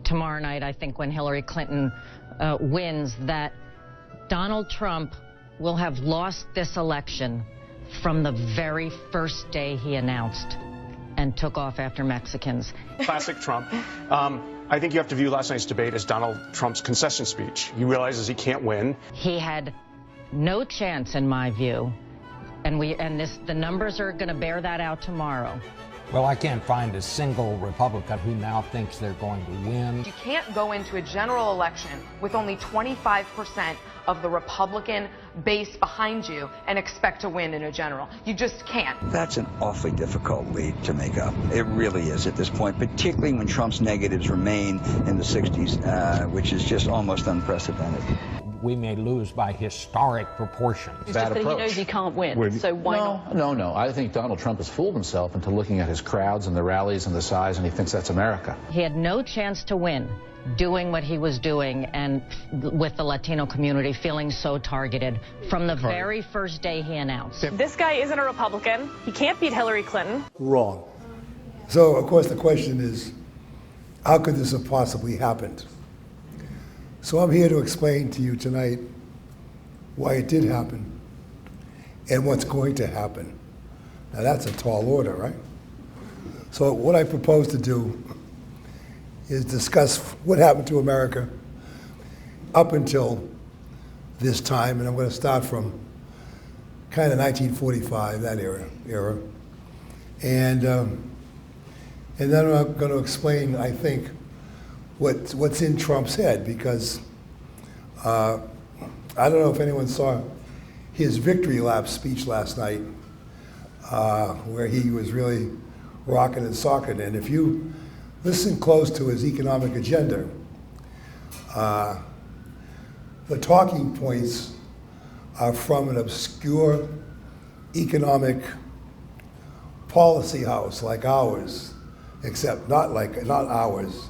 tomorrow night, I think, when Hillary Clinton wins, that Donald Trump will have lost this election from the very first day he announced and took off after Mexicans. Classic Trump. I think you have to view last night's debate as Donald Trump's concession speech. He realizes he can't win. He had no chance, in my view, and the numbers are going to bear that out tomorrow. Well, I can't find a single Republican who now thinks they're going to win. You can't go into a general election with only 25% of the Republican base behind you and expect to win in a general. You just can't. That's an awfully difficult lead to make up. It really is at this point, particularly when Trump's negatives remain in the 60s, which is just almost unprecedented. We may lose by historic proportions. It's just that he knows he can't win, so why not? No. I think Donald Trump has fooled himself into looking at his crowds and the rallies and the size, and he thinks that's America. He had no chance to win doing what he was doing and with the Latino community feeling so targeted from the very first day he announced. This guy isn't a Republican. He can't beat Hillary Clinton. Wrong. So, of course, the question is, how could this have possibly happened? So I'm here to explain to you tonight why it did happen and what's going to happen. Now that's a tall order, right? So what I propose to do is discuss what happened to America up until this time, and I'm going to start from kind of 1945, that era. And then I'm going to explain, I think, what's in Trump's head, because I don't know if anyone saw his victory lap speech last night, where he was really rocking and socking. And if you listen close to his economic agenda, the talking points are from an obscure economic policy house like ours, except not ours,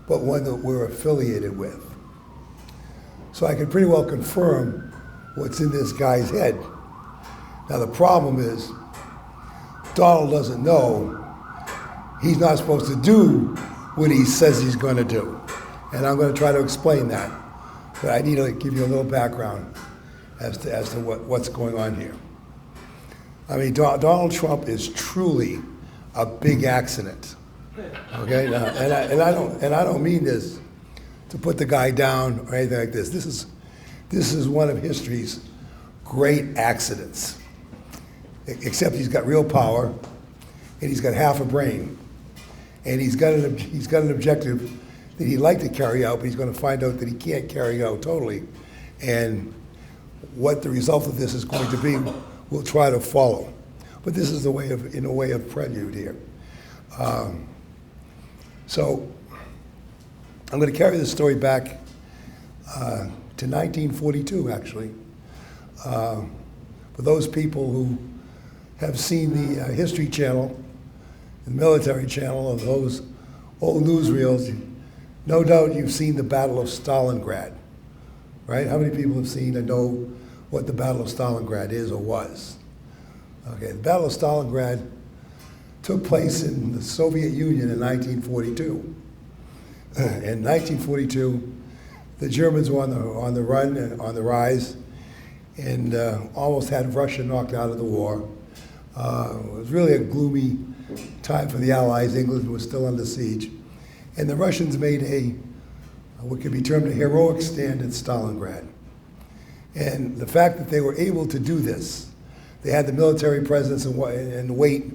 but one that we're affiliated with. So I can pretty well confirm what's in this guy's head. Now the problem is, Donald doesn't know he's not supposed to do what he says he's going to do. And I'm going to try to explain that. But I need to give you a little background as to what's going on here. I mean, Donald Trump is truly a big accident. Okay, now, and I don't mean this to put the guy down or anything like this. This is one of history's great accidents. Except he's got real power, and he's got half a brain, and he's got an objective that he'd like to carry out, but he's going to find out that he can't carry out totally. And what the result of this is going to be, we'll try to follow. But this is in a way of prelude here. So I'm going to carry this story back to 1942, actually. For those people who have seen the History Channel, the Military Channel, of those old newsreels, no doubt you've seen the Battle of Stalingrad, right? How many people have seen and know what the Battle of Stalingrad is or was? Okay, the Battle of Stalingrad took place in the Soviet Union in 1942. In 1942, the Germans were on the run and on the rise, and almost had Russia knocked out of the war. It was really a gloomy time for the Allies. England was still under siege. And the Russians made what could be termed a heroic stand at Stalingrad. And the fact that they were able to do this, they had the military presence and weight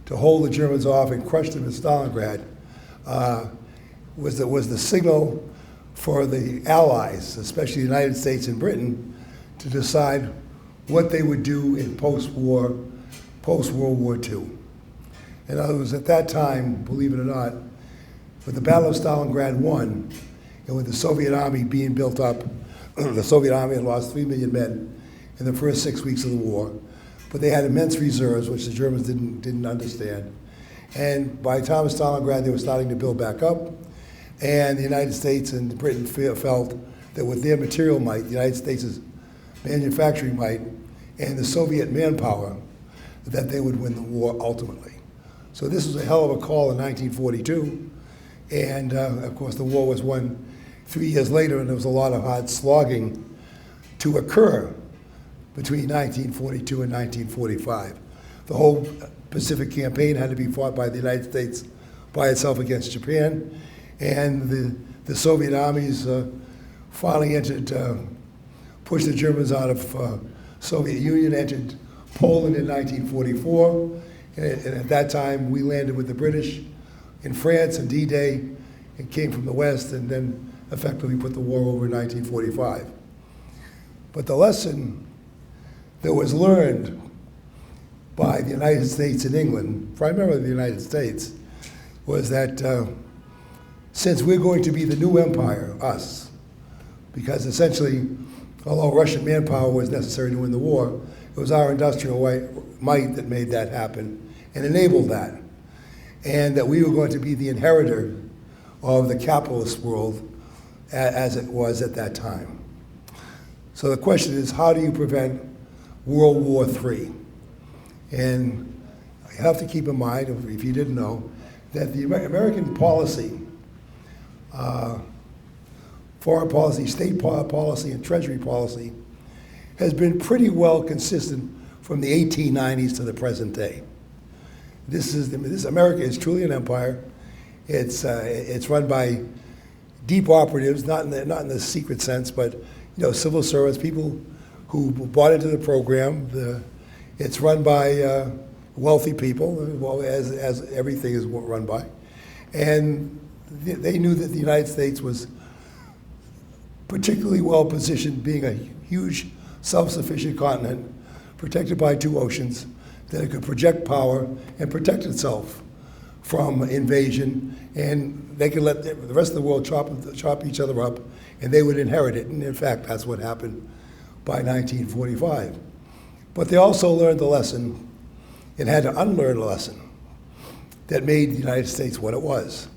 to hold the Germans off and crush them at Stalingrad, was the signal for the Allies, especially the United States and Britain, to decide what they would do in post-World War II. In other words, at that time, believe it or not, with the Battle of Stalingrad won, and with the Soviet army being built up, the Soviet army had lost 3 million men in the first 6 weeks of the war, but they had immense reserves, which the Germans didn't understand. And by the time of Stalingrad, they were starting to build back up, and the United States and Britain felt that with their material might, the United States' manufacturing might, and the Soviet manpower, that they would win the war ultimately. So this was a hell of a call in 1942, And of course, the war was won 3 years later, and there was a lot of hard slogging to occur between 1942 and 1945. The whole Pacific campaign had to be fought by the United States by itself against Japan, and the Soviet armies finally pushed the Germans out of Soviet Union, entered Poland in 1944, and at that time we landed with the British in France on D-Day and came from the West, and then effectively put the war over in 1945. But the lesson that was learned by the United States and England, primarily the United States, was that since we're going to be the new empire, us, because essentially, although Russian manpower was necessary to win the war, it was our industrial might that made that happen and enabled that. And that we were going to be the inheritor of the capitalist world as it was at that time. So the question is, how do you prevent World War III? And you have to keep in mind, if you didn't know, that the American policy, foreign policy, state policy, and treasury policy has been pretty well consistent from the 1890s to the present day. America is truly an empire. It's run by deep operatives, not in the secret sense, but civil servants, people who bought into the program. It's run by wealthy people, well, as everything is run by, and they knew that the United States was particularly well positioned, being a huge self-sufficient continent, protected by two oceans, that it could project power and protect itself from invasion, and they could let the rest of the world chop each other up, and they would inherit it. And in fact, that's what happened by 1945. But they also learned the lesson and had to unlearn a lesson that made the United States what it was.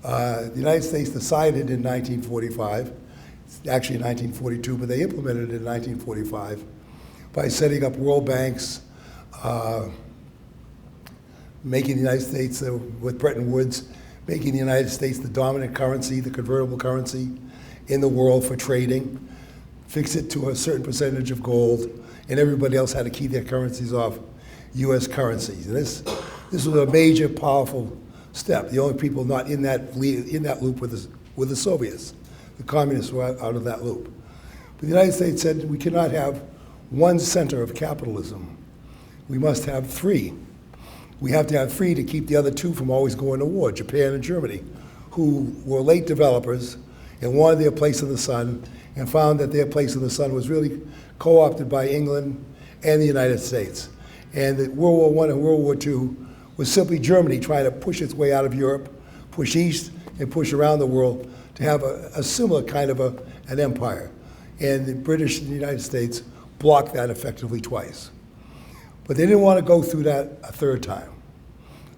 The United States decided in 1945, actually in 1942, but they implemented it in 1945 by setting up world banks, making the United States, with Bretton Woods, making the United States the dominant currency, the convertible currency in the world for trading, fix it to a certain percentage of gold, and everybody else had to keep their currencies off U.S. currencies. And this was a major, powerful step. The only people not in that loop were the Soviets. The communists were out of that loop. But the United States said we cannot have one center of capitalism. We must have three. We have to have three to keep the other two from always going to war, Japan and Germany, who were late developers and wanted their place in the sun, and found that their place in the sun was really co-opted by England and the United States. And that World War I and World War II was simply Germany trying to push its way out of Europe, push east, and push around the world to have a similar kind of an empire. And the British and the United States blocked that effectively twice. But they didn't want to go through that a third time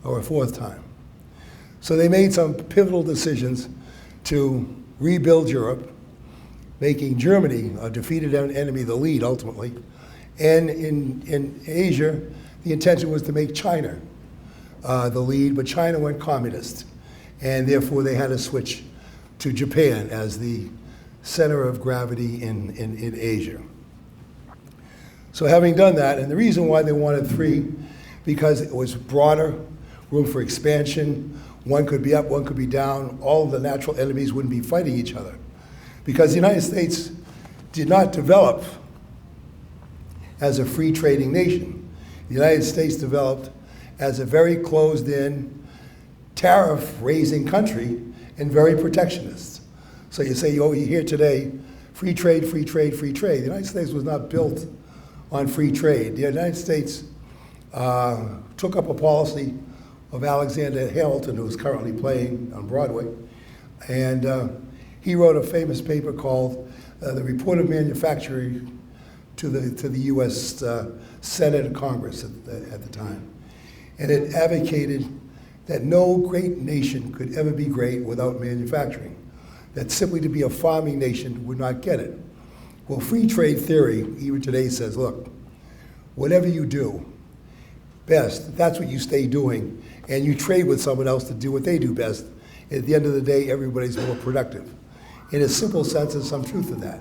or a fourth time. So they made some pivotal decisions to rebuild Europe, making Germany, a defeated enemy, the lead ultimately. And in Asia, the intention was to make China the lead, but China went communist. And therefore they had to switch to Japan as the center of gravity in Asia. So having done that, and the reason why they wanted three, because it was broader, room for expansion, one could be up, one could be down, all of the natural enemies wouldn't be fighting each other. Because the United States did not develop as a free trading nation. The United States developed as a very closed-in, tariff-raising country and very protectionist. So you say, oh, you hear today, free trade, free trade, free trade. The United States was not built on free trade. The United States took up a policy of Alexander Hamilton, who's currently playing on Broadway, and he wrote a famous paper called The Report of Manufacturing to the U.S. Senate and Congress at the time. And it advocated that no great nation could ever be great without manufacturing, that simply to be a farming nation would not get it. Well, free trade theory, even today, says, look, whatever you do best, that's what you stay doing, and you trade with someone else to do what they do best, At the end of the day, everybody's more productive. In a simple sense, there's some truth to that.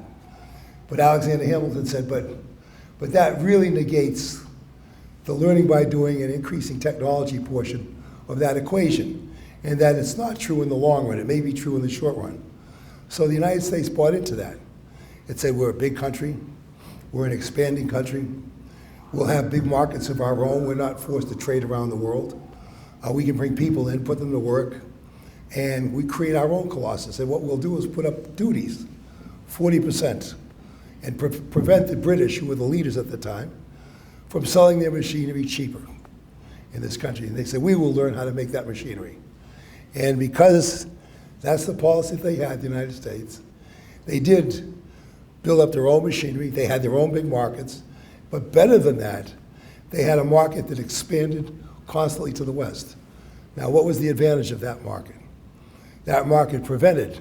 But Alexander Hamilton said, but that really negates the learning by doing and increasing technology portion of that equation, and that it's not true in the long run. It may be true in the short run. So the United States bought into that. It said we're a big country, we're an expanding country, we'll have big markets of our own, we're not forced to trade around the world. We can bring people in, put them to work, and we create our own colossus. And what we'll do is put up duties, 40%, and prevent the British, who were the leaders at the time, from selling their machinery cheaper in this country. And they said, we will learn how to make that machinery. And because that's the policy they had in the United States, they did build up their own machinery, they had their own big markets, but better than that, they had a market that expanded constantly to the West. Now, what was the advantage of that market? That market prevented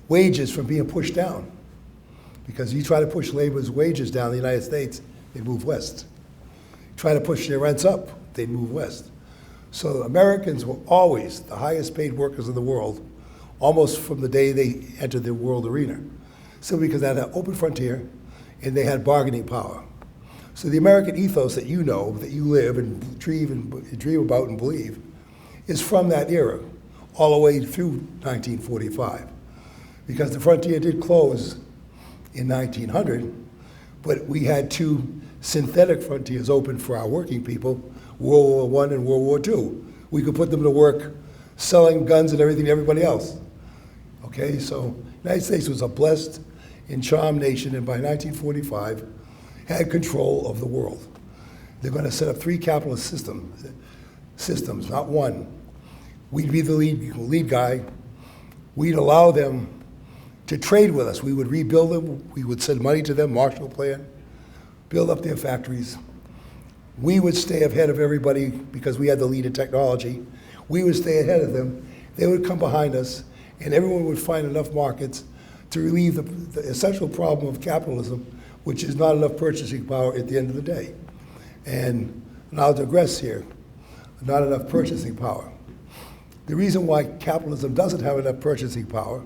wages from being pushed down. Because you try to push labor's wages down in the United States, they move west. Try to push their rents up, they'd move west. So Americans were always the highest paid workers in the world, almost from the day they entered the world arena. Simply because they had an open frontier and they had bargaining power. So the American ethos that you know, that you live and dream about and believe, is from that era, all the way through 1945. Because the frontier did close in 1900, but we had two synthetic frontiers open for our working people, World War I and World War II. We could put them to work selling guns and everything to everybody else. Okay, so the United States was a blessed and charmed nation, and by 1945, had control of the world. They're going to set up three capitalist systems, not one. We'd be the lead guy. We'd allow them to trade with us. We would rebuild them. We would send money to them, Marshall Plan, build up their factories. We would stay ahead of everybody because we had the lead in technology. We would stay ahead of them. They would come behind us, and everyone would find enough markets to relieve the essential problem of capitalism, which is not enough purchasing power at the end of the day. And I'll digress here, not enough purchasing power. The reason why capitalism doesn't have enough purchasing power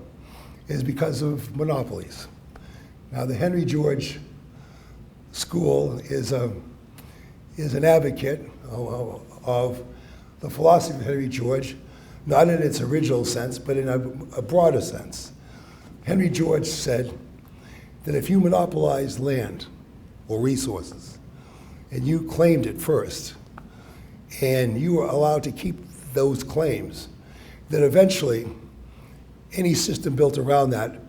is because of monopolies. Now, the Henry George School is an advocate of the philosophy of Henry George, not in its original sense, but in a broader sense. Henry George said that if you monopolized land or resources, and you claimed it first, and you were allowed to keep those claims, that eventually any system built around that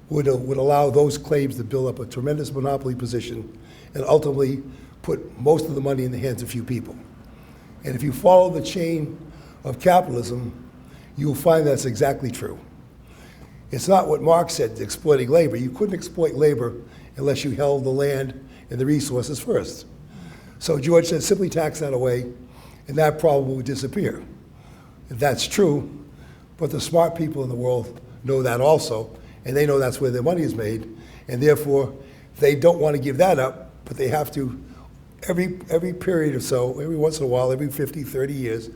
would allow those claims to build up a tremendous monopoly position and ultimately put most of the money in the hands of few people. And if you follow the chain of capitalism, you'll find that's exactly true. It's not what Marx said, exploiting labor. You couldn't exploit labor unless you held the land and the resources first. So George said, simply tax that away, and that problem would disappear. That's true, but the smart people in the world know that also, and they know that's where their money is made, and therefore they don't want to give that up, but they have to, every period or so, every once in a while, every 50, 30 years,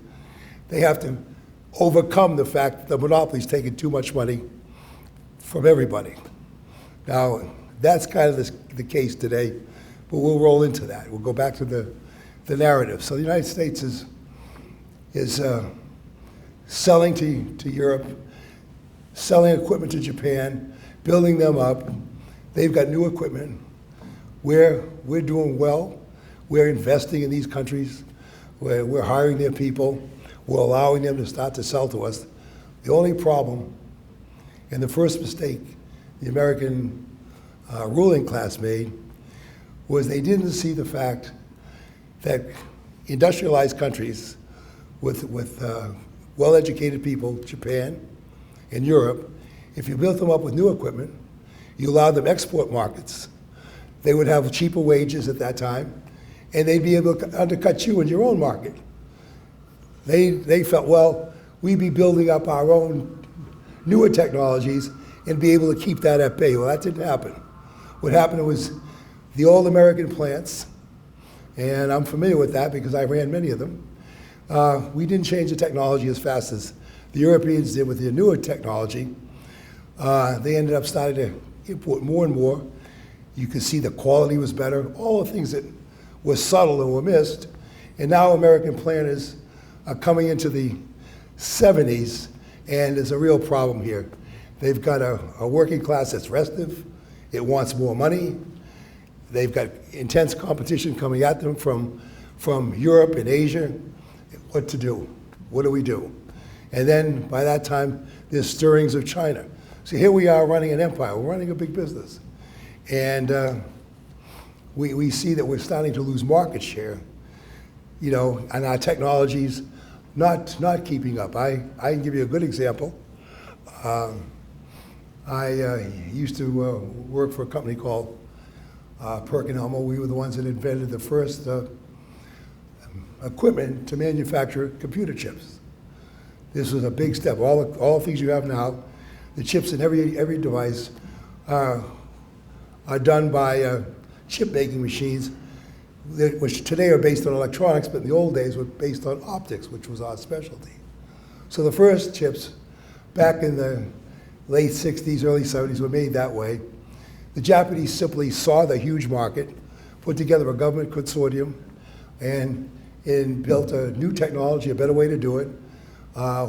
they have to overcome the fact that the monopoly's taking too much money from everybody. Now, that's kind of the case today, but we'll roll into that. We'll go back to the narrative. So the United States is selling to Europe, selling equipment to Japan, building them up. They've got new equipment. We're doing well. We're investing in these countries. We're hiring their people. We're allowing them to start to sell to us. The only problem, and the first mistake the American ruling class made, was they didn't see the fact that industrialized countries with well-educated people, Japan and Europe, if you built them up with new equipment, you allowed them export markets. They would have cheaper wages at that time, and they'd be able to undercut you in your own market. They felt, well, we'd be building up our own newer technologies and be able to keep that at bay. Well, that didn't happen. What happened was the old American plants, and I'm familiar with that because I ran many of them, we didn't change the technology as fast as the the Europeans did with their newer technology. They ended up starting to import more and more. You could see the quality was better, all the things that were subtle and were missed. And now American planners are coming into the 70s, and there's a real problem here. They've got a working class that's restive. It wants more money. They've got intense competition coming at them from Europe and Asia. What to do? What do we do? And then by that time, there's stirrings of China. So here we are running an empire. We're running a big business. And we see that we're starting to lose market share, you know, and our technologies not keeping up. I can give you a good example. I used to work for a company called Perkin-Elmer. We were the ones that invented the first equipment to manufacture computer chips. This was a big step. All the things you have now, the chips in every device are done by chip-making machines, which today are based on electronics, but in the old days were based on optics, which was our specialty. So the first chips, back in the late 60s, early 70s, were made that way. The Japanese simply saw the huge market, put together a government consortium, and built a new technology, a better way to do it.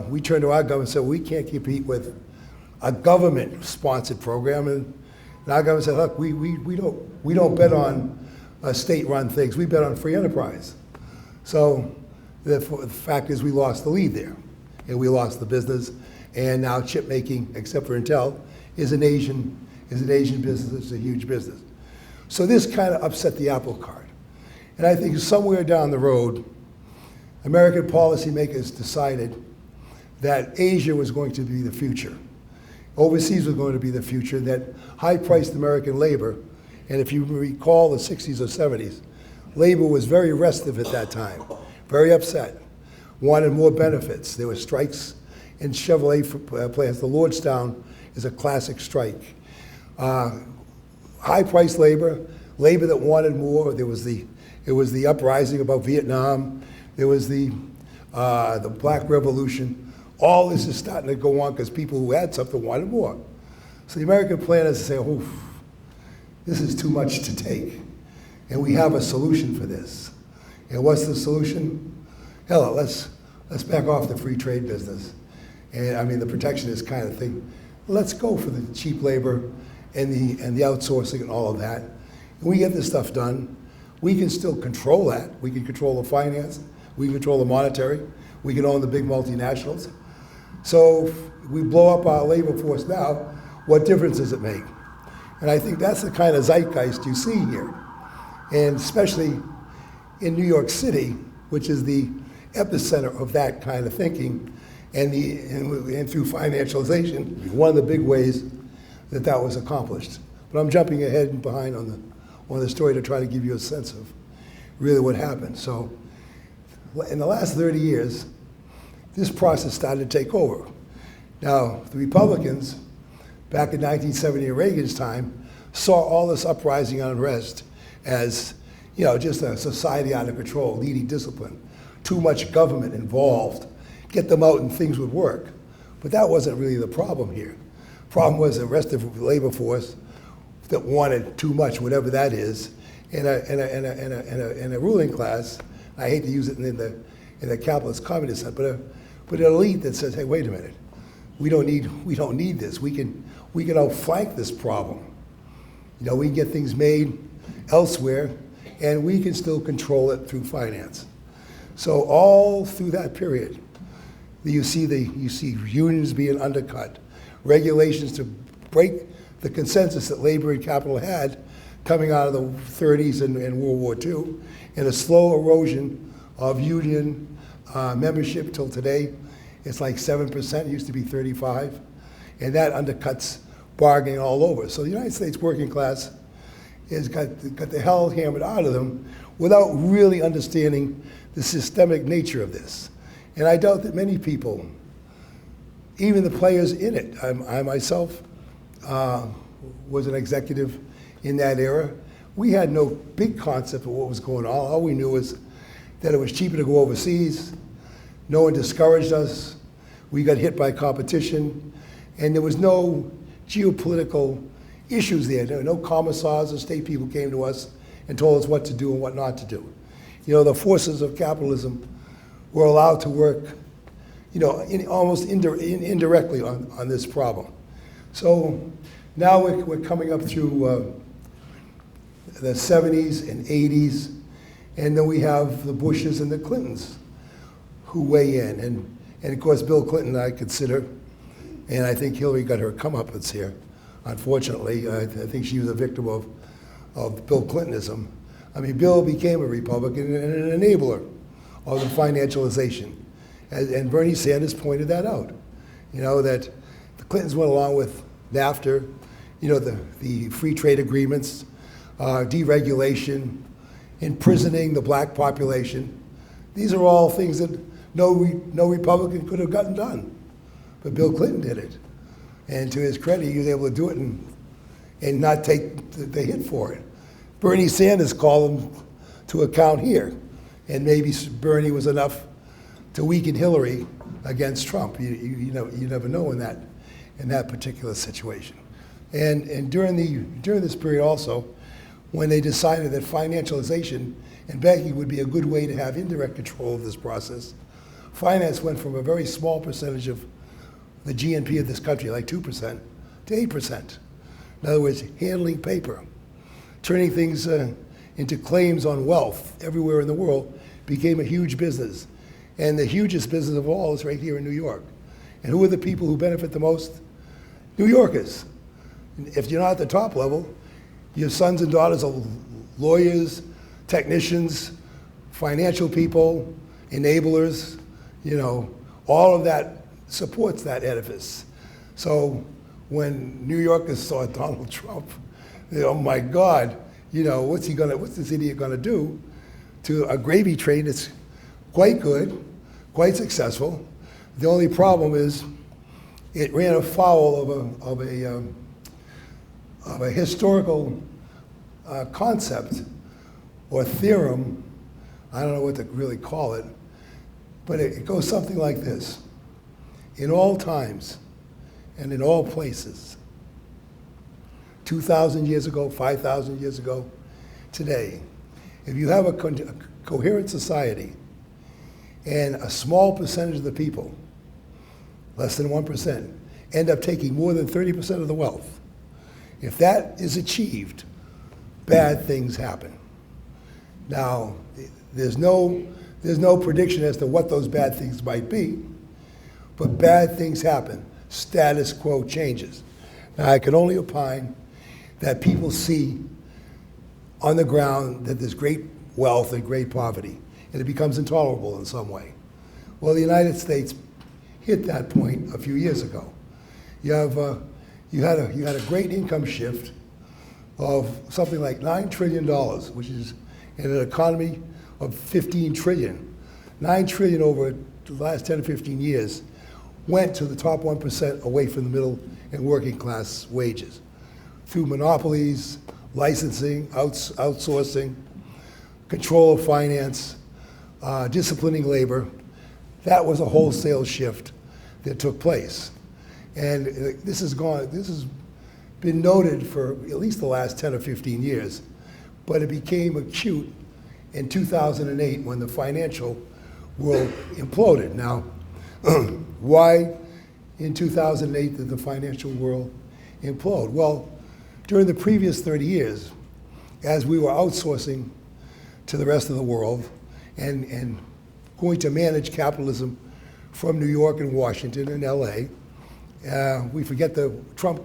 We turned to our government and said, we can't compete with a government-sponsored program. And our government said, look, we don't bet on state-run things. We bet on free enterprise. So the fact is we lost the lead there, and we lost the business. And now chip making, except for Intel, is an Asian business. It's a huge business. So this kind of upset the apple cart. And I think somewhere down the road, American policymakers decided that Asia was going to be the future. Overseas was going to be the future, that high-priced American labor, and if you recall the 60s or 70s, labor was very restive at that time, very upset, wanted more benefits. There were strikes in Chevrolet plants. The Lordstown is a classic strike. High-priced labor that wanted more. There was the uprising about Vietnam. There was the Black Revolution. All this is starting to go on because people who had something wanted more. So the American planners say, "Oof, this is too much to take, and we have a solution for this." And what's the solution? Hell, let's back off the free trade business. And I mean the protectionist kind of thing. Let's go for the cheap labor and the outsourcing and all of that. And we get this stuff done. We can still control that. We can control the finance. We can control the monetary. We can own the big multinationals. So if we blow up our labor force now, what difference does it make? And I think that's the kind of zeitgeist you see here. And especially in New York City, which is the epicenter of that kind of thinking, and through financialization, one of the big ways that was accomplished. But I'm jumping ahead and behind on the story to try to give you a sense of really what happened. So in the last 30 years, this process started to take over. Now, the Republicans, back in 1970 in Reagan's time, saw all this uprising and unrest as, you know, just a society out of control, needing discipline, too much government involved, get them out and things would work. But that wasn't really the problem here. The problem was the rest of the labor force that wanted too much, whatever that is, in a ruling class. I hate to use it in the capitalist communist sense, but an elite that says, hey, wait a minute, we don't need this. We can outflank this problem. You know, we can get things made elsewhere, and we can still control it through finance. So all through that period, you see unions being undercut, regulations to break the consensus that labor and capital had coming out of the 30s and World War II, and a slow erosion of union membership till today. It's like 7%, it used to be 35%, and that undercuts bargaining all over. So the United States working class has got the hell hammered out of them without really understanding the systemic nature of this. And I doubt that many people, even the players in it, I myself was an executive in that era. We had no big concept of what was going on. All we knew was that it was cheaper to go overseas. No one discouraged us. We got hit by competition, and there was no geopolitical issues there. There were no commissars or state people came to us and told us what to do and what not to do. You know, the forces of capitalism were allowed to work, you know, almost indirectly on this problem. So now we're coming up through the 70s and 80s, and then we have the Bushes and the Clintons who weigh in. And of course, Bill Clinton, I consider, and I think Hillary got her comeuppance here. Unfortunately, I think she was a victim of Bill Clintonism. I mean, Bill became a Republican and an enabler of the financialization. And Bernie Sanders pointed that out. You know, that the Clintons went along with NAFTA, you know, the free trade agreements, deregulation, imprisoning the black population. These are all things that no Republican could have gotten done. But Bill Clinton did it. And to his credit, he was able to do it and not take the hit for it. Bernie Sanders called him to account here. And maybe Bernie was enough to weaken Hillary against Trump. You never know in that particular situation. And during this period also, when they decided that financialization and banking would be a good way to have indirect control of this process, finance went from a very small percentage of the GNP of this country, like 2%, to 8%. In other words, handling paper, turning things into claims on wealth everywhere in the world became a huge business. And the hugest business of all is right here in New York. And who are the people who benefit the most? New Yorkers. If you're not at the top level, your sons and daughters are lawyers, technicians, financial people, enablers, you know, all of that supports that edifice. So when New Yorkers saw Donald Trump, they, oh my God, you know, what's this idiot gonna do to a gravy train that's quite good, quite successful. The only problem is it ran afoul of a historical concept or theorem. I don't know what to really call it, but it goes something like this. In all times and in all places, 2,000 years ago, 5,000 years ago, today, if you have a coherent society and a small percentage of the people, less than 1%, end up taking more than 30% of the wealth, if that is achieved, bad things happen. Now, there's no prediction as to what those bad things might be, but bad things happen. Status quo changes. Now, I can only opine that people see on the ground that there's great wealth and great poverty, and it becomes intolerable in some way. Well, the United States hit that point a few years ago. You had a great income shift of something like $9 trillion, which is in an economy of 15 trillion. 9 trillion over the last 10 or 15 years went to the top 1% away from the middle and working class wages through monopolies, licensing, outsourcing, control of finance, disciplining labor. That was a wholesale shift that took place. And this has been noted for at least the last 10 or 15 years, but it became acute in 2008 when the financial world imploded. Now, why in 2008 did the financial world implode? Well, during the previous 30 years, as we were outsourcing to the rest of the world and going to manage capitalism from New York and Washington and LA, we forget Trump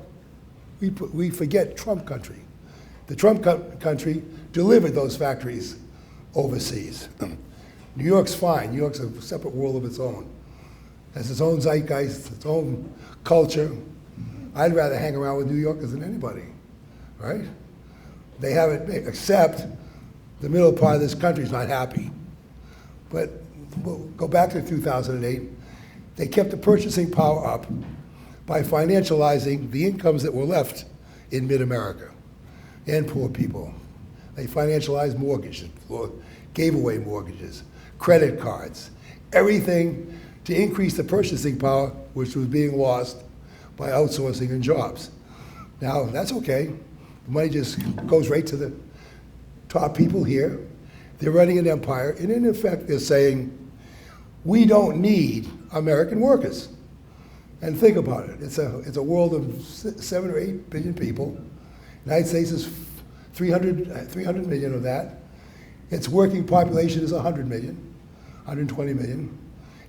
country. The Trump country delivered those factories overseas. New York's fine. New York's a separate world of its own. Has its own zeitgeist, its own culture. I'd rather hang around with New Yorkers than anybody, right? They have it big, except the middle part of this country's not happy. But we'll go back to 2008. They kept the purchasing power up by financializing the incomes that were left in mid-America and poor people. They financialized mortgages, or gave away mortgages, credit cards, everything to increase the purchasing power, which was being lost by outsourcing and jobs. Now, that's okay. The money just goes right to the top people here. They're running an empire, and in effect, they're saying, we don't need American workers. And think about it. It's a world of 7 or 8 billion people. The United States is 300 million of that. Its working population is 100 million, 120 million.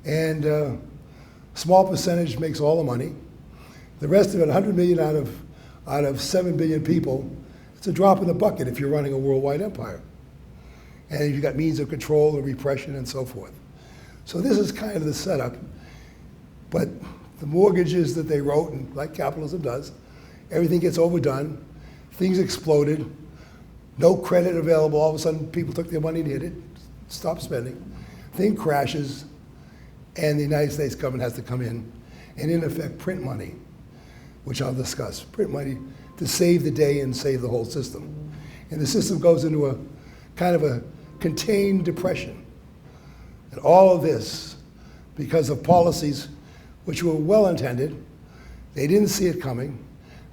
And a small percentage makes all the money. The rest of it, 100 million out of 7 billion people, it's a drop in the bucket if you're running a worldwide empire. And you've got means of control and repression and so forth. So this is kind of the setup. But the mortgages that they wrote, and like capitalism does, everything gets overdone, things exploded, no credit available, all of a sudden people took their money and hid it, stopped spending, thing crashes, and the United States government has to come in and in effect print money, which I'll discuss, print money to save the day and save the whole system. And the system goes into a kind of a contained depression. And all of this, because of policies which were well-intended, they didn't see it coming.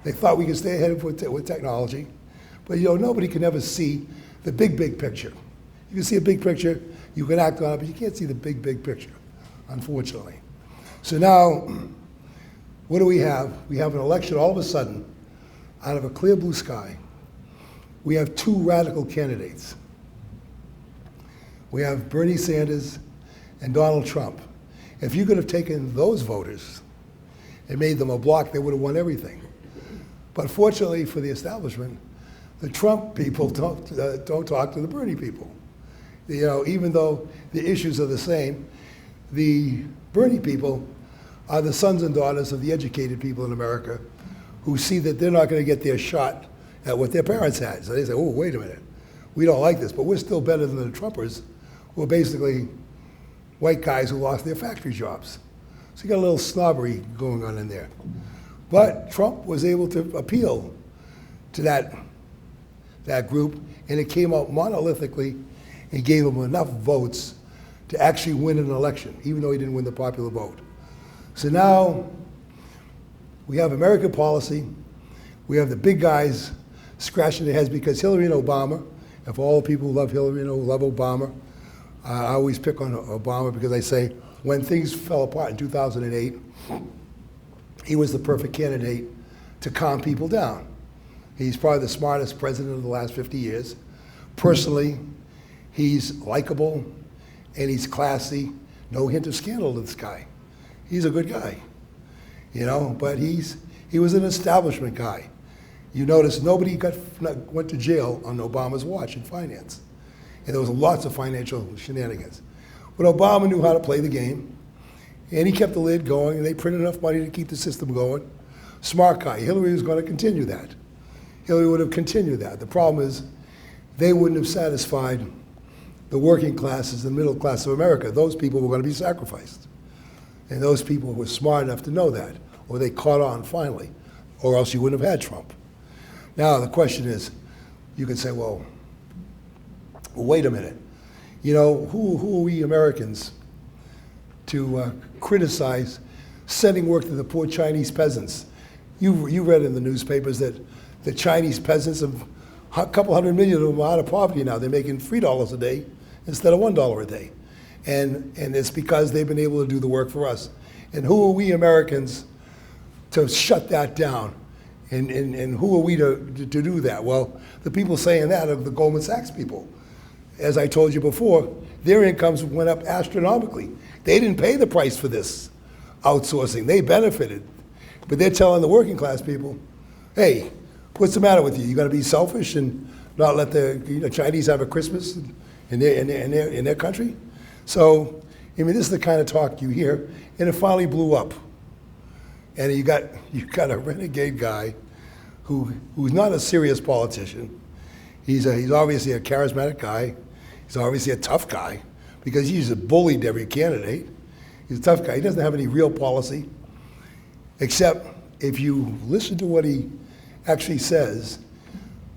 They thought we could stay ahead with technology. But nobody can ever see the big picture. You can see a big picture, you can act on it, but you can't see the big picture, unfortunately. So now, what do we have? We have an election all of a sudden, out of a clear blue sky. We have 2 radical candidates. We have Bernie Sanders and Donald Trump. If you could have taken those voters and made them a block, they would have won everything. But fortunately for the establishment, the Trump people don't talk to the Bernie people. Even though the issues are the same, the Bernie people are the sons and daughters of the educated people in America who see that they're not going to get their shot at what their parents had. So they say, oh, wait a minute, we don't like this, but we're still better than the Trumpers, who are basically white guys who lost their factory jobs. So you got a little snobbery going on in there. But Trump was able to appeal to that group, and it came out monolithically and gave him enough votes to actually win an election, even though he didn't win the popular vote. So now we have American policy. We have the big guys scratching their heads because Hillary and Obama, and for all the people who love Hillary and who love Obama, I always pick on Obama because I say when things fell apart in 2008, he was the perfect candidate to calm people down. He's probably the smartest president of the last 50 years. Personally, he's likable and he's classy. No hint of scandal to this guy. He's a good guy, but he was an establishment guy. You notice nobody went to jail on Obama's watch in finance. And there was lots of financial shenanigans. But Obama knew how to play the game, and he kept the lid going, and they printed enough money to keep the system going. Smart guy. Hillary was going to continue that. Hillary would have continued that. The problem is they wouldn't have satisfied the working classes, the middle class of America. Those people were going to be sacrificed. And those people were smart enough to know that, or they caught on finally, or else you wouldn't have had Trump. Now the question is, you could say, well, wait a minute. Who are we Americans to criticize sending work to the poor Chinese peasants? You read in the newspapers that the Chinese peasants, a couple 100 million of them are out of poverty now. They're making $3 a day instead of $1 a day. And it's because they've been able to do the work for us. And who are we Americans to shut that down? And who are we to do that? Well, the people saying that are the Goldman Sachs people. As I told you before, their incomes went up astronomically. They didn't pay the price for this outsourcing. They benefited. But they're telling the working class people, hey, what's the matter with you? You got to be selfish and not let the Chinese have a Christmas in their country? So, this is the kind of talk you hear, and it finally blew up. And you got a renegade guy who's not a serious politician. He's obviously a charismatic guy. He's obviously a tough guy because he's bullied every candidate. He's a tough guy. He doesn't have any real policy, except if you listen to what he actually says,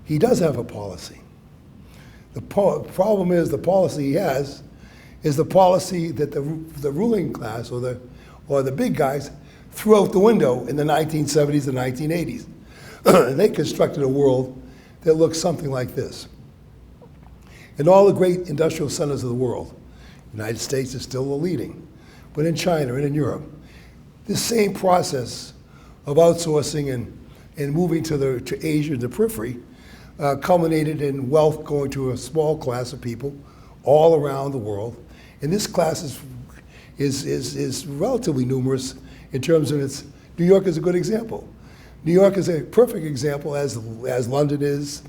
he does have a policy. The problem is the policy he has is the policy that the ruling class or the big guys threw out the window in the 1970s and 1980s. And they constructed a world that looks something like this. In all the great industrial centers of the world, the United States is still the leading, but in China and in Europe, this same process of outsourcing and moving to Asia, the periphery, culminated in wealth going to a small class of people all around the world. And this class is relatively numerous in terms of its. New York is a good example. New York is a perfect example, as London is,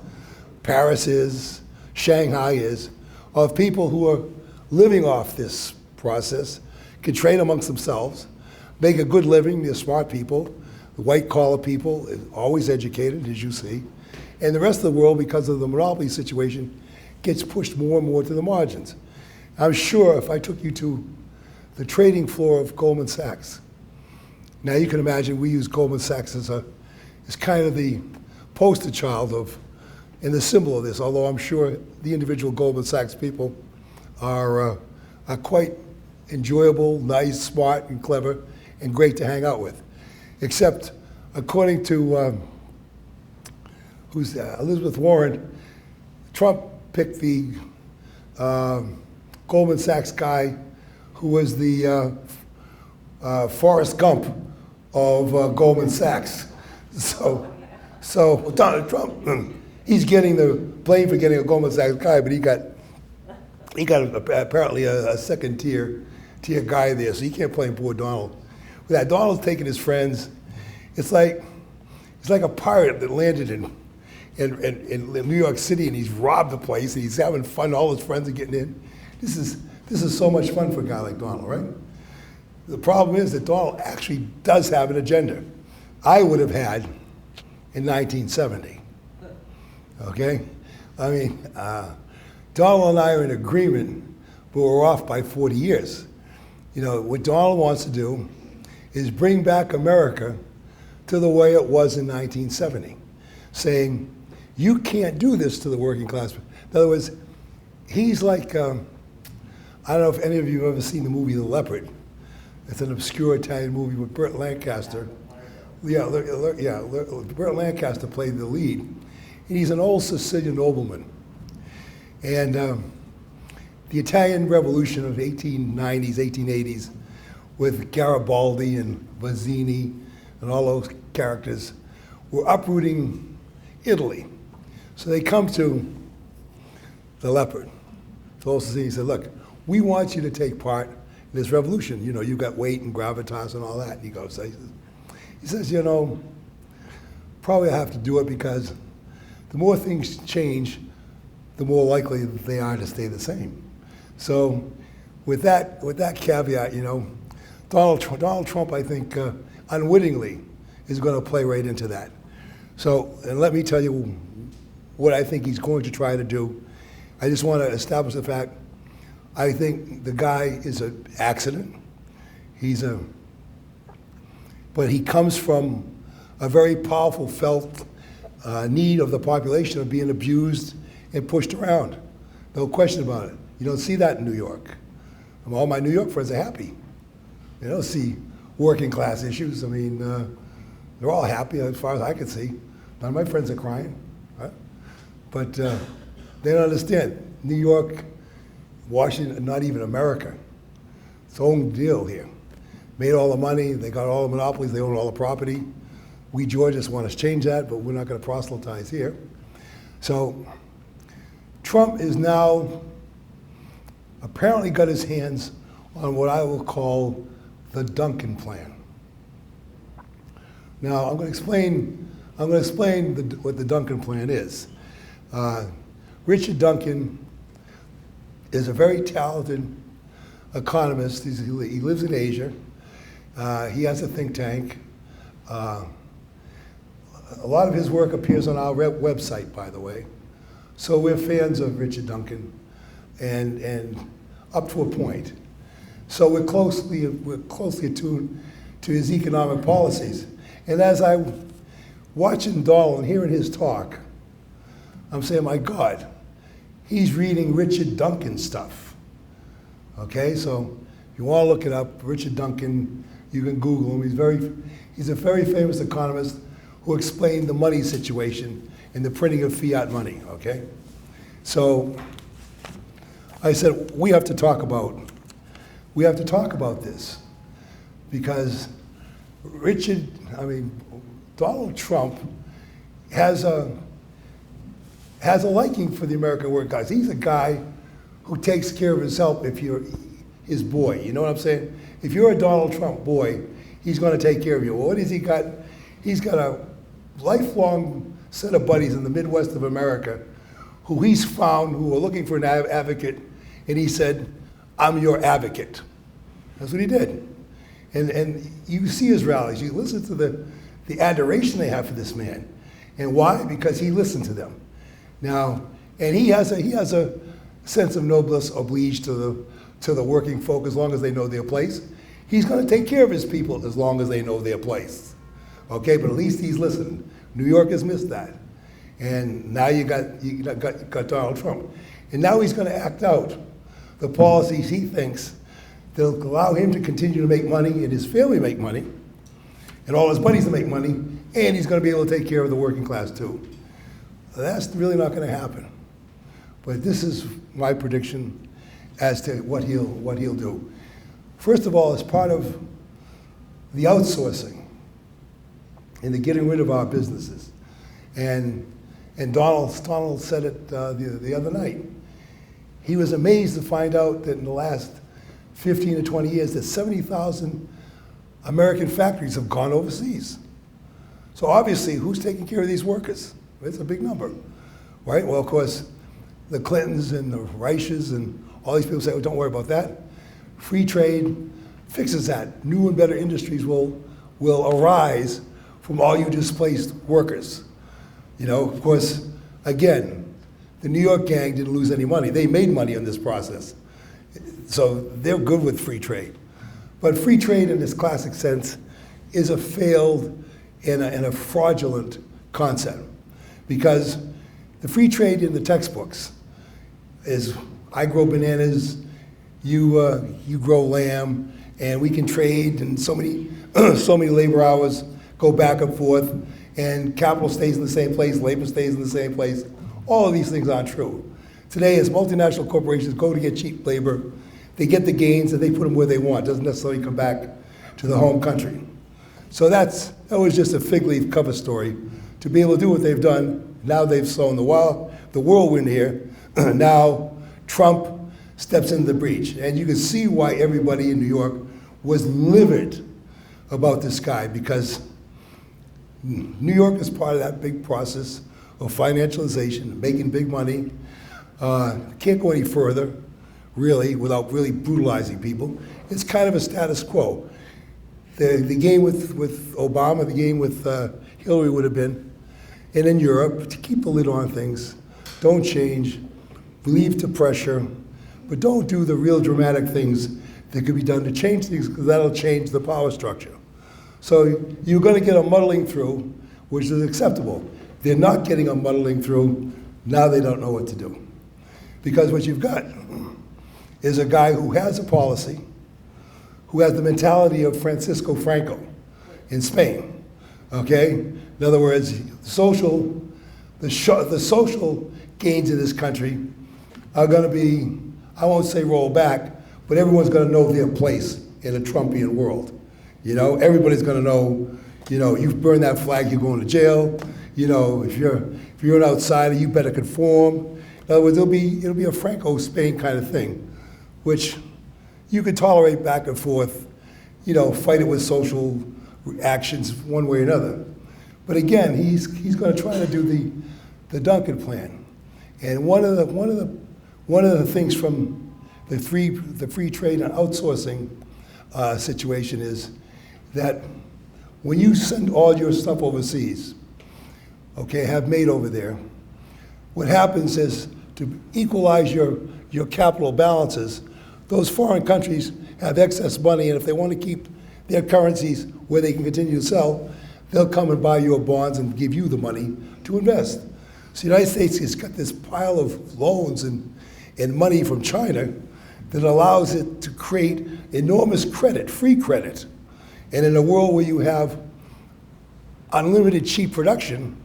Paris is, Shanghai is, of people who are living off this process, can trade amongst themselves, make a good living. They're smart people, white-collar people, always educated, as you see. And the rest of the world, because of the monopoly situation, gets pushed more and more to the margins. I'm sure if I took you to the trading floor of Goldman Sachs, now you can imagine we use Goldman Sachs as kind of the poster child of, and the symbol of this, although I'm sure the individual Goldman Sachs people are quite enjoyable, nice, smart, and clever, and great to hang out with. Except, according to Elizabeth Warren, Trump picked the Goldman Sachs guy who was the Forrest Gump of Goldman Sachs. So Donald Trump, he's getting the blame for getting a Goldman Sachs guy, but he got apparently a second tier guy there, so he can't blame poor Donald. With that, Donald's taking his friends. It's like a pirate that landed in New York City, and he's robbed the place, and he's having fun. All his friends are getting in. This is so much fun for a guy like Donald, right? The problem is that Donald actually does have an agenda. I would have had in 1970. Okay, I mean, Donald and I are in agreement, but we're off by 40 years. You know, what Donald wants to do is bring back America to the way it was in 1970, saying, you can't do this to the working class. In other words, he's like, I don't know if any of you have ever seen the movie The Leopard. It's an obscure Italian movie with Burt Lancaster. Burt Lancaster played the lead. And he's an old Sicilian nobleman. And the Italian Revolution of the 1890s, 1880s, with Garibaldi and Mazzone and all those characters, were uprooting Italy. So they come to the Leopard. So old Sicilian said, look, we want you to take part in this revolution. You know, you've got weight and gravitas and all that. And he goes, he says, you know, probably I have to do it because the more things change, the more likely they are to stay the same. So with that caveat, you know, Donald Trump, I think, unwittingly is going to play right into that. So, and let me tell you what I think he's going to try to do. I just want to establish the fact, I think the guy is an accident. But he comes from a very powerful felt need of the population of being abused and pushed around. No question about it. You don't see that in New York. All my New York friends are happy. They don't see working class issues. I mean, they're all happy as far as I can see. None of my friends are crying. Right? But they don't understand. New York, Washington, not even America. It's its own deal here. Made all the money, they got all the monopolies, they own all the property. We Georgians want to change that, but we're not going to proselytize here. So Trump is now apparently got his hands on what I will call the Duncan plan. Now I'm going to explain what the Duncan plan is. Richard Duncan is a very talented economist. He lives in Asia. He has a think tank. A lot of his work appears on our website, by the way. So we're fans of Richard Duncan, and up to a point. So we're closely attuned to his economic policies. And as I'm watching Donald and hearing his talk, I'm saying, my God, he's reading Richard Duncan stuff. Okay, so if you want to look it up, Richard Duncan, you can Google him. He's a very famous economist who explained the money situation and the printing of fiat money, okay? So I said, we have to talk about this because Donald Trump has a liking for the American working class. He's a guy who takes care of himself if you're his boy. You know what I'm saying? If you're a Donald Trump boy, he's going to take care of you. Well, what has he got? He's got a lifelong set of buddies in the Midwest of America who he's found who are looking for an advocate, and he said, I'm your advocate. That's what he did. And you see his rallies. You listen to the adoration they have for this man. And why? Because he listened to them. Now, and he has a sense of noblesse oblige to the working folk as long as they know their place. He's going to take care of his people as long as they know their place. Okay, but at least he's listened. New York has missed that. And now you got Donald Trump. And now he's going to act out the policies he thinks that'll allow him to continue to make money and his family make money and all his buddies to make money, and he's going to be able to take care of the working class too. That's really not going to happen. But this is my prediction as to what he'll do. First of all, as part of the outsourcing and the getting rid of our businesses, and Donald said it the other night. He was amazed to find out that in the last 15 to 20 years that 70,000 American factories have gone overseas. So obviously, who's taking care of these workers? It's a big number, right? Well, of course, the Clintons and the Reiches and all these people say, oh, don't worry about that. Free trade fixes that. New and better industries will arise from all you displaced workers. You know, of course, again, the New York gang didn't lose any money. They made money on this process. So they're good with free trade. But free trade in this classic sense is a failed and a fraudulent concept. Because the free trade in the textbooks is, I grow bananas, you grow lamb, and we can trade, and so many labor hours go back and forth, and capital stays in the same place, labor stays in the same place. All of these things aren't true. Today, as multinational corporations go to get cheap labor, they get the gains and they put them where they want. It doesn't necessarily come back to the home country. So that was just a fig leaf cover story to be able to do what they've done. Now they've sown the whirlwind here. Now Trump steps into the breach. And you can see why everybody in New York was livid about this guy, because New York is part of that big process of financialization, making big money. Can't go any further, really, without really brutalizing people. It's kind of a status quo. The game with Obama, the game with Hillary would have been, and in Europe, to keep the lid on things, don't change, leave to pressure, but don't do the real dramatic things that could be done to change things, because that'll change the power structure. So you're going to get a muddling through, which is acceptable. They're not getting a muddling through. Now they don't know what to do. Because what you've got is a guy who has a policy, who has the mentality of Francisco Franco in Spain, okay? In other words, the social gains in this country are going to be, I won't say roll back, but everyone's going to know their place in a Trumpian world. You know, everybody's going to know, you know, you've burned that flag, you're going to jail. You know, if you're an outsider, you better conform. In other words, it'll be a Franco Spain kind of thing, which you could tolerate back and forth, you know, fight it with social actions one way or another. But again, he's going to try to do the Duncan plan. And one of the things from the free trade and outsourcing situation is that when you send all your stuff overseas, okay, have made over there, what happens is to equalize your capital balances, those foreign countries have excess money, and if they want to keep their currencies where they can continue to sell, they'll come and buy your bonds and give you the money to invest. So the United States has got this pile of loans and money from China that allows it to create enormous credit, free credit. And in a world where you have unlimited cheap production,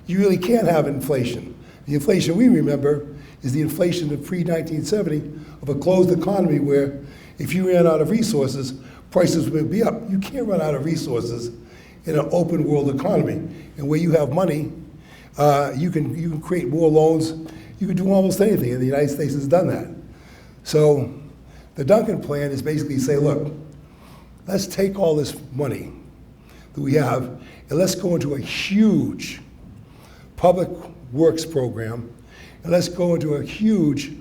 you really can't have inflation. The inflation we remember is the inflation of pre-1970 of a closed economy where if you ran out of resources, prices would be up. You can't run out of resources in an open world economy. And where you have money, you can create more loans. You can do almost anything, and the United States has done that. So the Duncan plan is basically say, look, let's take all this money that we have and let's go into a huge public works program, and let's go into a huge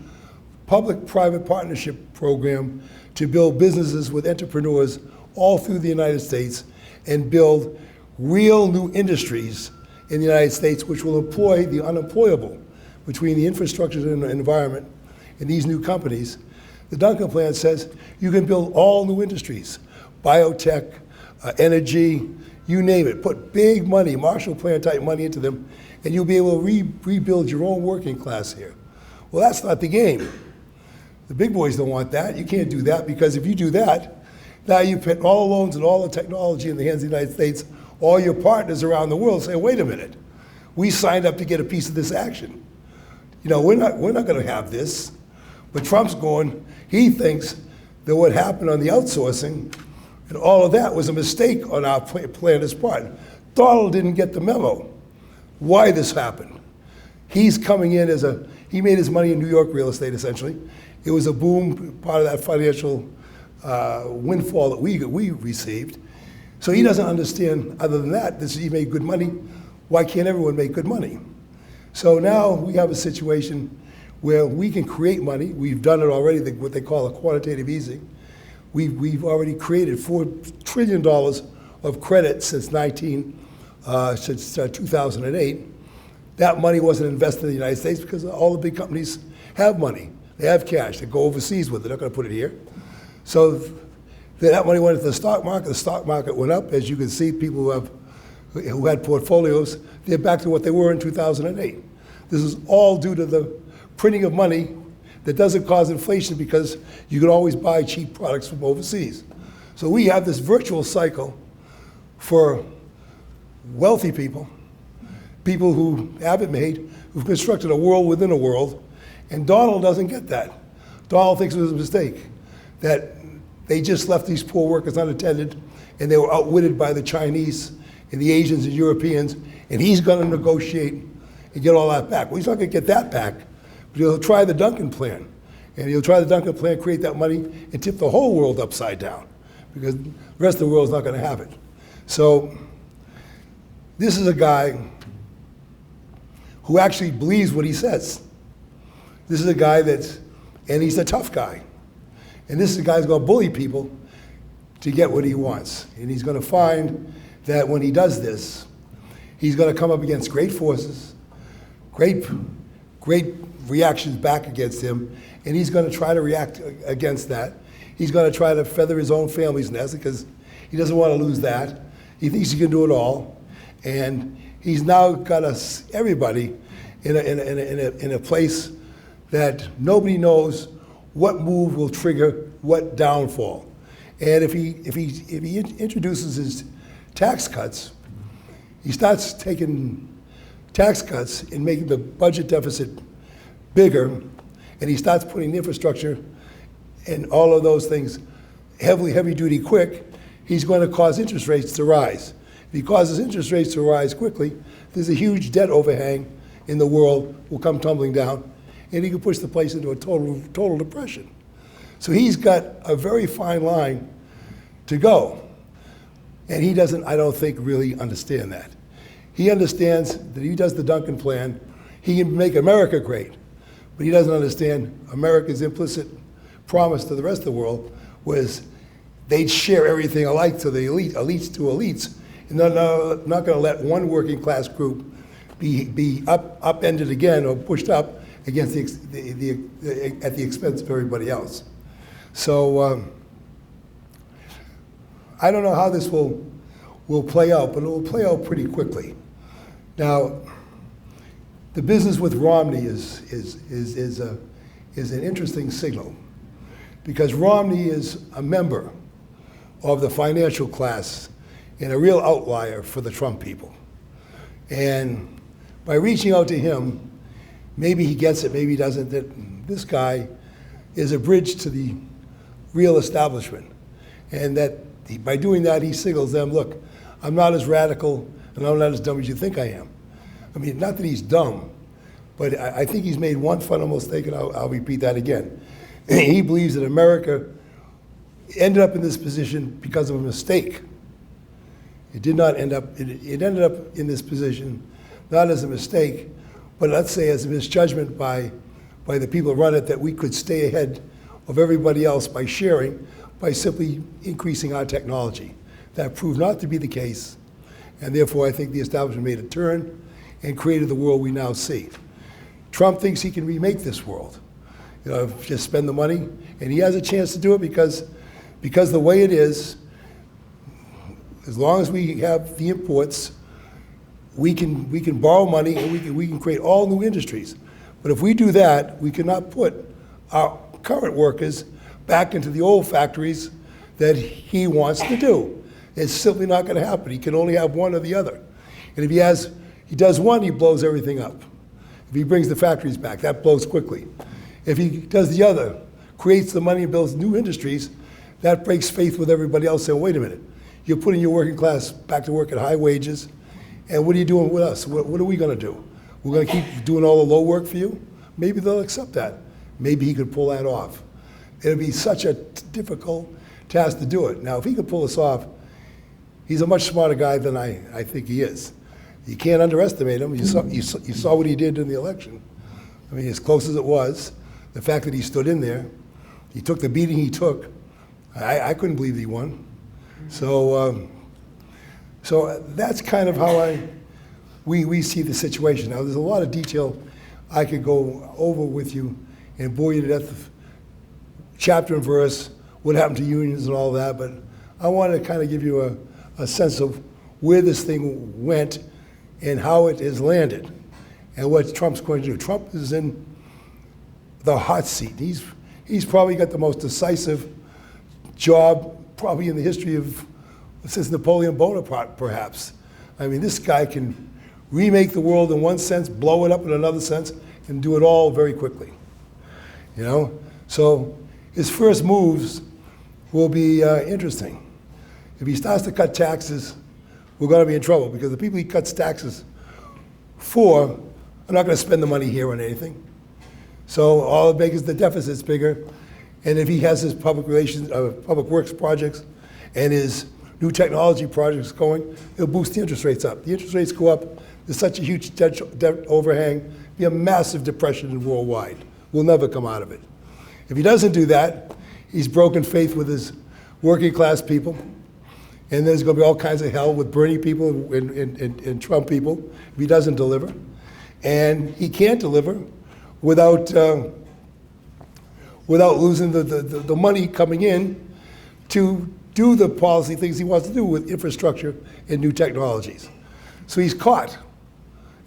public-private partnership program to build businesses with entrepreneurs all through the United States and build real new industries in the United States which will employ the unemployable between the infrastructure and the environment and these new companies. The Duncan plan says you can build all new industries, biotech, energy, you name it. Put big money, Marshall Plan type money into them, and you'll be able to rebuild your own working class here. Well, that's not the game. The big boys don't want that. You can't do that, because if you do that, now you put all the loans and all the technology in the hands of the United States. All your partners around the world say, wait a minute, we signed up to get a piece of this action. You know, we're not going to have this. But Trump's going, he thinks that what happened on the outsourcing and all of that was a mistake on our planner's part. Donald didn't get the memo why this happened. He's coming in as he made his money in New York real estate, essentially. It was a boom, part of that financial windfall that we received. So he doesn't understand, other than that, he made good money. Why can't everyone make good money? So now we have a situation where we can create money. We've done it already, what they call a quantitative easing. We've already created $4 trillion of credit since 2008. That money wasn't invested in the United States because all the big companies have money. They have cash. They go overseas with it. They're not going to put it here. So that money went into the stock market. The stock market went up. As you can see, people who had portfolios, they're back to what they were in 2008. This is all due to the printing of money that doesn't cause inflation because you can always buy cheap products from overseas. So we have this virtual cycle for wealthy people, people who have it made, who've constructed a world within a world, and Donald doesn't get that. Donald thinks it was a mistake, that they just left these poor workers unattended and they were outwitted by the Chinese and the Asians and Europeans, and he's gonna negotiate and get all that back. Well, he's not gonna get that back, but he'll try the Duncan plan. And he'll try the Duncan plan, create that money, and tip the whole world upside down, because the rest of the world's not gonna have it. So this is a guy who actually believes what he says. This is a guy and he's a tough guy. And this is a guy who's gonna bully people to get what he wants. And he's gonna find that when he does this, he's gonna come up against great forces, great reactions back against him, and he's gonna try to react against that. He's gonna try to feather his own family's nest because he doesn't wanna lose that. He thinks he can do it all. And he's now got us, everybody, in a place that nobody knows what move will trigger what downfall. And if he introduces his tax cuts, he starts taking tax cuts and making the budget deficit bigger, and he starts putting infrastructure and all of those things heavy duty quick, he's going to cause interest rates to rise. If he causes interest rates to rise quickly, there's a huge debt overhang in the world will come tumbling down, and he can push the place into a total depression. So he's got a very fine line to go. And he doesn't, I don't think, really understand that. He understands that he does the Duncan plan, he can make America great, but he doesn't understand America's implicit promise to the rest of the world was they'd share everything alike to the elites to elites, and they're not going to let one working class group be upended again or pushed up against at the expense of everybody else. So I don't know how this will play out, but it will play out pretty quickly. Now, the business with Romney is an interesting signal. because Romney is a member of the financial class and a real outlier for the Trump people. And by reaching out to him, maybe he gets it, maybe he doesn't, that this guy is a bridge to the real establishment. And that by doing that, he signals them, look, I'm not as radical and I'm not as dumb as you think I am. I mean, not that he's dumb, but I think he's made one fundamental mistake, and I'll repeat that again. He believes that America ended up in this position because of a mistake. It did not end up, it ended up in this position not as a mistake, but let's say as a misjudgment by the people who run it, that we could stay ahead of everybody else by sharing, by simply increasing our technology. That proved not to be the case, and therefore I think the establishment made a turn and created the world we now see. Trump thinks he can remake this world. You know, just spend the money, and he has a chance to do it because the way it is, as long as we have the imports, we can borrow money and we can create all new industries. But if we do that, we cannot put our current workers back into the old factories that he wants to do. It's simply not going to happen. He can only have one or the other. And if he does one, he blows everything up. If he brings the factories back, that blows quickly. If he does the other, creates the money and builds new industries, that breaks faith with everybody else saying, wait a minute, you're putting your working class back to work at high wages, and what are you doing with us? What are we going to do? We're going to keep doing all the low work for you? Maybe they'll accept that. Maybe he could pull that off. It'll be such a difficult task to do it. Now, if he could pull this off, he's a much smarter guy than I think he is. You can't underestimate him. You saw what he did in the election. I mean, as close as it was, the fact that he stood in there, he took the beating he took. I couldn't believe he won. So that's kind of how we see the situation. Now, there's a lot of detail I could go over with you and bore you to death, chapter and verse, what happened to unions and all that, but I wanted to kind of give you a sense of where this thing went and how it has landed and what Trump's going to do. Trump is in the hot seat. He's probably got the most decisive job probably in the history of, since Napoleon Bonaparte, perhaps. I mean, this guy can remake the world in one sense, blow it up in another sense, and do it all very quickly. You know? So his first moves will be interesting. If he starts to cut taxes, we're going to be in trouble, because the people he cuts taxes for are not going to spend the money here on anything. So all it makes is the deficit's bigger. And if he has his public relations, public works projects and his new technology projects going, it'll boost the interest rates up. The interest rates go up, there's such a huge debt overhang, be a massive depression worldwide. We'll never come out of it. If he doesn't do that, he's broken faith with his working class people, and there's going to be all kinds of hell with Bernie people and Trump people if he doesn't deliver. And he can't deliver without losing the money coming in to do the policy things he wants to do with infrastructure and new technologies. So he's caught.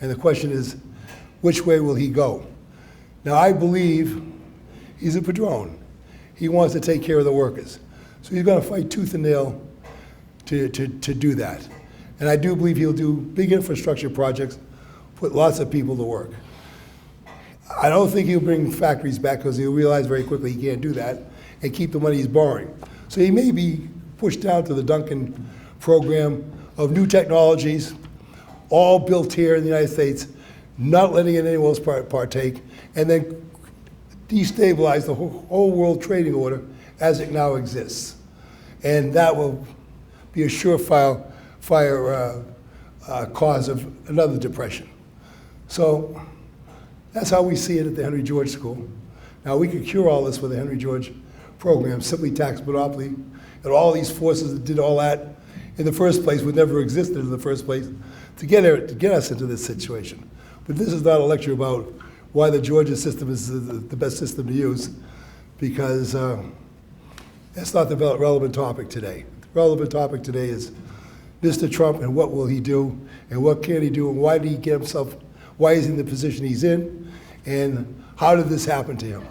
And the question is, which way will he go? Now, I believe he's a padrone. He wants to take care of the workers. So he's going to fight tooth and nail to do that. And I do believe he'll do big infrastructure projects, put lots of people to work. I don't think he'll bring factories back, because he'll realize very quickly he can't do that and keep the money he's borrowing. So he may be pushed down to the Duncan program of new technologies, all built here in the United States, not letting anyone else partake, and then destabilize the whole world trading order as it now exists. And that will be a surefire cause of another depression. So that's how we see it at the Henry George School. Now, we could cure all this with the Henry George program, simply tax monopoly, and all these forces that did all that in the first place would never existed in the first place to get us into this situation. But this is not a lecture about why the Georgia system is the best system to use, because that's not the relevant topic today. The relevant topic today is Mr. Trump and what will he do, and what can he do, and why did he get himself, why is he in the position he's in, and how did this happen to him?